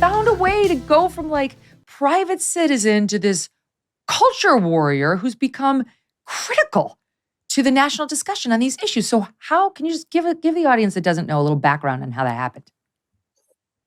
found a way to go from like private citizen to this culture warrior who's become critical to the national discussion on these issues. So how can you just give the audience that doesn't know a little background on how that happened?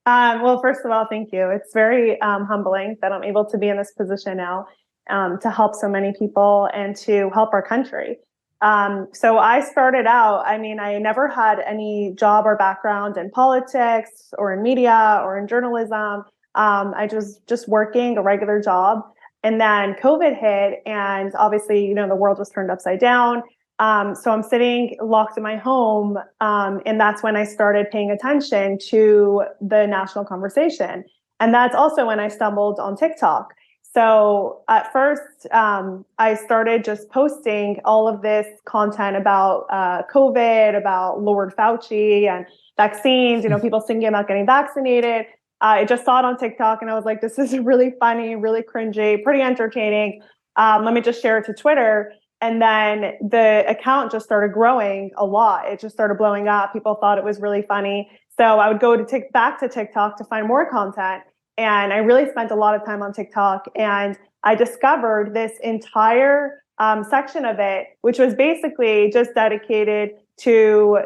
Well, first of all, thank you. It's very humbling that I'm able to be in this position now to help so many people and to help our country. So I started out, I never had any job or background in politics or in media or in journalism. I was just working a regular job. And then COVID hit, and obviously, the world was turned upside down. So I'm sitting locked in my home. And that's when I started paying attention to the national conversation. And that's also when I stumbled on TikTok. So at first, I started just posting all of this content about COVID, about Lord Fauci and vaccines, people thinking about getting vaccinated. I just saw it on TikTok and I was like, this is really funny, really cringy, pretty entertaining. Let me just share it to Twitter. And then the account just started growing a lot. It just started blowing up. People thought it was really funny. So I would go back to TikTok to find more content. And I really spent a lot of time on TikTok. And I discovered this entire section of it, which was basically just dedicated to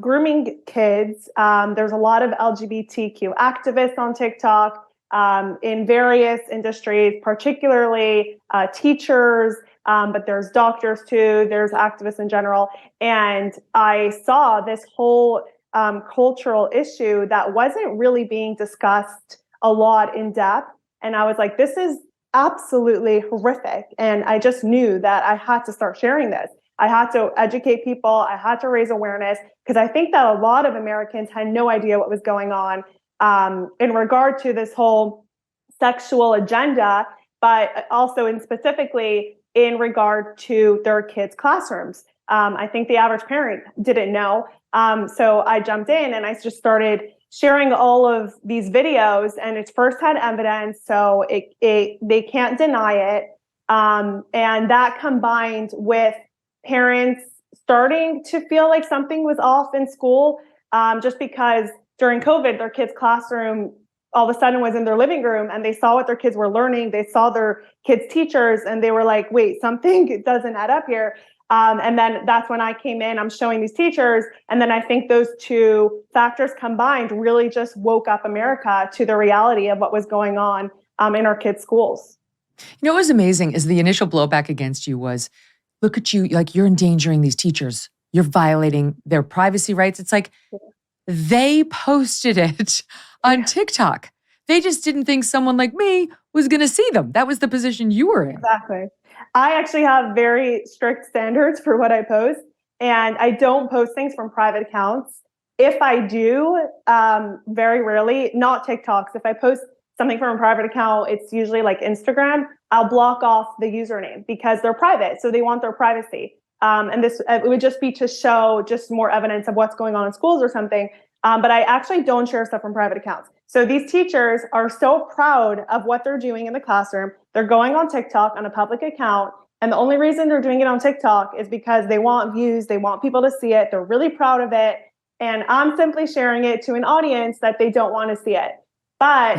grooming kids. There's a lot of LGBTQ activists on TikTok in various industries, particularly teachers, but there's doctors too, there's activists in general. And I saw this whole cultural issue that wasn't really being discussed a lot in depth. And I was like, this is absolutely horrific. And I just knew that I had to start sharing this. I had to educate people. I had to raise awareness because I think that a lot of Americans had no idea what was going on in regard to this whole sexual agenda, but also specifically in regard to their kids' classrooms. I think the average parent didn't know. So I jumped in and I just started sharing all of these videos, and it's firsthand evidence, so they can't deny it. And that combined with parents starting to feel like something was off in school, just because during COVID, their kids' classroom all of a sudden was in their living room and they saw what their kids were learning. They saw their kids' teachers and they were like, wait, something doesn't add up here. And then that's when I came in, I'm showing these teachers. And then I think those two factors combined really just woke up America to the reality of what was going on in our kids' schools. What was amazing is the initial blowback against you was, look at you, like you're endangering these teachers. You're violating their privacy rights. It's like they posted it on TikTok. They just didn't think someone like me was going to see them. That was the position you were in. Exactly. I actually have very strict standards for what I post, and I don't post things from private accounts. If I do, very rarely, not TikToks. If I post something from a private account, it's usually like Instagram. I'll block off the username because they're private, so they want their privacy. And this it would just be to show just more evidence of what's going on in schools or something. But I actually don't share stuff from private accounts. So these teachers are so proud of what they're doing in the classroom. They're going on TikTok on a public account. And the only reason they're doing it on TikTok is because they want views. They want people to see it. They're really proud of it. And I'm simply sharing it to an audience that they don't want to see it. But,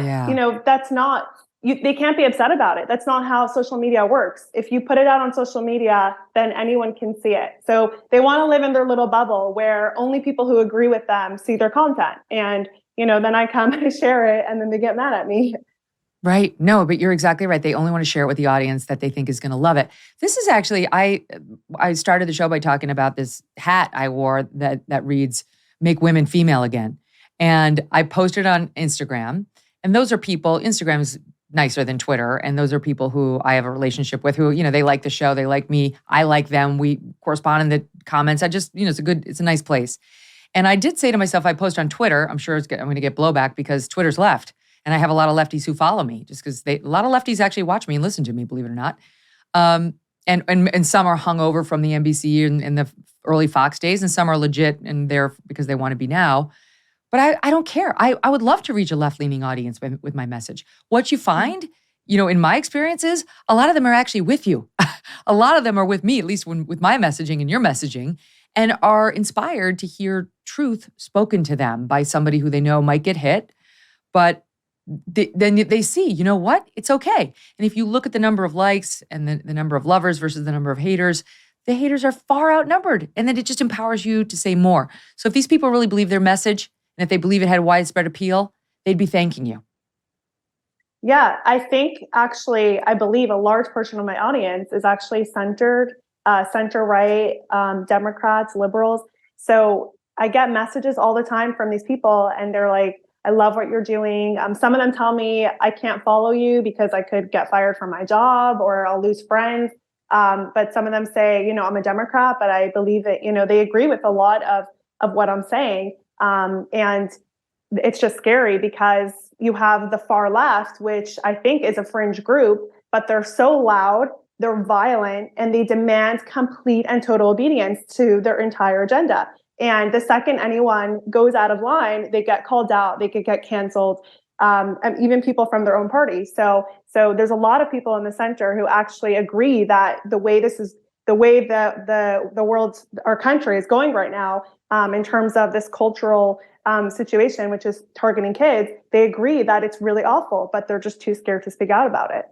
that's not, they can't be upset about it. That's not how social media works. If you put it out on social media, then anyone can see it. So they want to live in their little bubble where only people who agree with them see their content. And, then I come and I share it and then they get mad at me. Right. No, but you're exactly right. They only want to share it with the audience that they think is going to love it. This is actually, I started the show by talking about this hat I wore that reads, "Make Women Female Again." And I posted on Instagram. And those are people, Instagram's nicer than Twitter. And those are people who I have a relationship with who, they like the show. They like me. I like them. We correspond in the comments. I just, it's a nice place. And I did say to myself, I post on Twitter, I'm sure I'm going to get blowback because Twitter's left. And I have a lot of lefties who follow me just because a lot of lefties actually watch me and listen to me, believe it or not. And some are hung over from the NBC in the early Fox days, and some are legit and they're because they want to be now. But I don't care. I would love to reach a left-leaning audience with my message. What you find, in my experiences, a lot of them are actually with you. A lot of them are with me, at least with my messaging and your messaging, and are inspired to hear truth spoken to them by somebody who they know might get hit, but then they see, you know what? It's okay. And if you look at the number of likes and the number of lovers versus the number of haters, the haters are far outnumbered. And then it just empowers you to say more. So if these people really believe their message and if they believe it had widespread appeal, they'd be thanking you. Yeah, I think actually, I believe a large portion of my audience is actually center-right, Democrats, liberals. So I get messages all the time from these people and they're like, I love what you're doing. Some of them tell me I can't follow you because I could get fired from my job or I'll lose friends. But some of them say, I'm a Democrat, but I believe that, they agree with a lot of what I'm saying. And it's just scary because you have the far left, which I think is a fringe group, but they're so loud, they're violent, and they demand complete and total obedience to their entire agenda. And the second anyone goes out of line, they get called out, they could get canceled, and even people from their own party. So there's a lot of people in the center who actually agree that the way the world, our country is going right now, in terms of this cultural situation, which is targeting kids, they agree that it's really awful, but they're just too scared to speak out about it.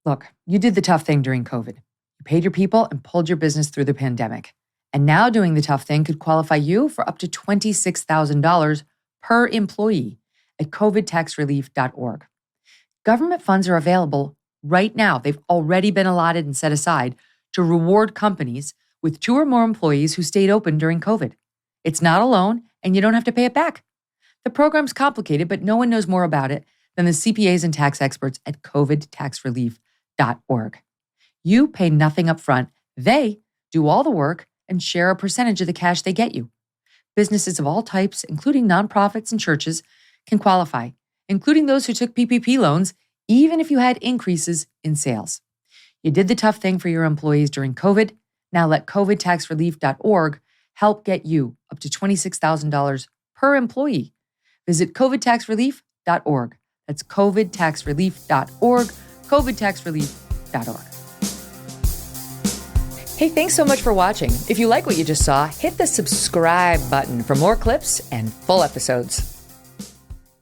Look, you did the tough thing during COVID. You paid your people and pulled your business through the pandemic. And now doing the tough thing could qualify you for up to $26,000 per employee at covidtaxrelief.org. Government funds are available right now. They've already been allotted and set aside to reward companies with 2 or more employees who stayed open during COVID. It's not a loan, and you don't have to pay it back. The program's complicated, but no one knows more about it than the CPAs and tax experts at covidtaxrelief.org. You pay nothing up front. They do all the work and share a percentage of the cash they get you. Businesses of all types, including nonprofits and churches, can qualify, including those who took PPP loans, even if you had increases in sales. You did the tough thing for your employees during COVID. Now let covidtaxrelief.org help get you up to $26,000 per employee. Visit covidtaxrelief.org. That's covidtaxrelief.org, covidtaxrelief.org. Hey, thanks so much for watching. If you like what you just saw, hit the subscribe button for more clips and full episodes.